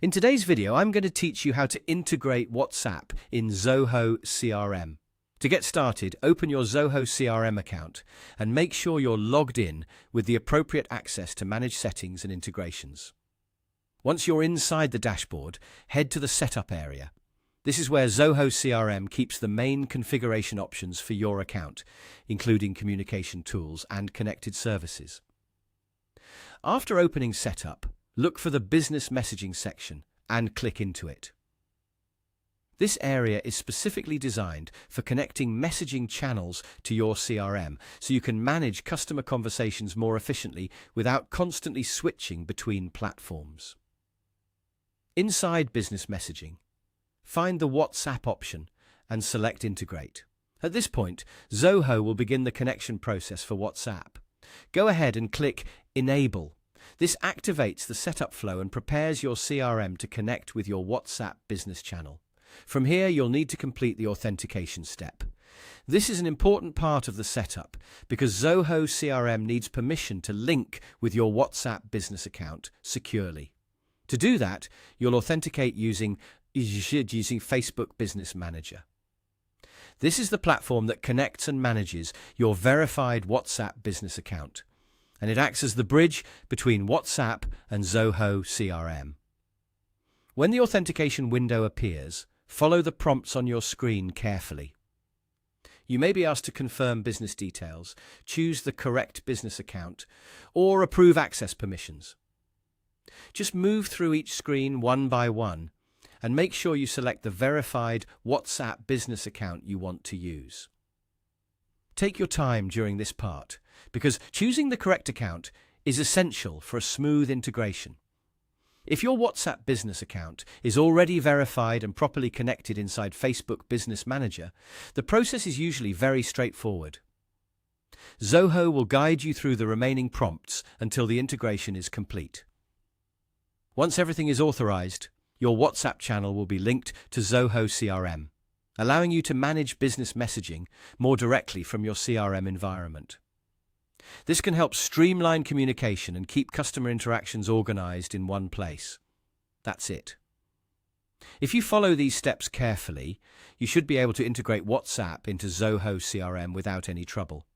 In today's video, I'm going to teach you how to integrate WhatsApp in Zoho CRM. To get started, open your Zoho CRM account and make sure you're logged in with the appropriate access to manage settings and integrations. Once you're inside the dashboard, head to the Setup area. This is where Zoho CRM keeps the main configuration options for your account, including communication tools and connected services. After opening Setup, look for the Business Messaging section and click into it. This area is specifically designed for connecting messaging channels to your CRM, so you can manage customer conversations more efficiently without constantly switching between platforms. Inside Business Messaging, find the WhatsApp option and select Integrate. At this point, Zoho will begin the connection process for WhatsApp. Go ahead and click Enable. This activates the setup flow and prepares your CRM to connect with your WhatsApp business channel. From here, you'll need to complete the authentication step. This is an important part of the setup because Zoho CRM needs permission to link with your WhatsApp business account securely. To do that, you'll authenticate using Facebook Business Manager. This is the platform that connects and manages your verified WhatsApp business account, and it acts as the bridge between WhatsApp and Zoho CRM. When the authentication window appears, follow the prompts on your screen carefully. You may be asked to confirm business details, choose the correct business account, or approve access permissions. Just move through each screen one by one and make sure you select the verified WhatsApp business account you want to use. Take your time during this part, because choosing the correct account is essential for a smooth integration. If your WhatsApp business account is already verified and properly connected inside Facebook Business Manager, the process is usually very straightforward. Zoho will guide you through the remaining prompts until the integration is complete. Once everything is authorized, your WhatsApp channel will be linked to Zoho CRM, allowing you to manage business messaging more directly from your CRM environment. This can help streamline communication and keep customer interactions organized in one place. That's it. If you follow these steps carefully, you should be able to integrate WhatsApp into Zoho CRM without any trouble.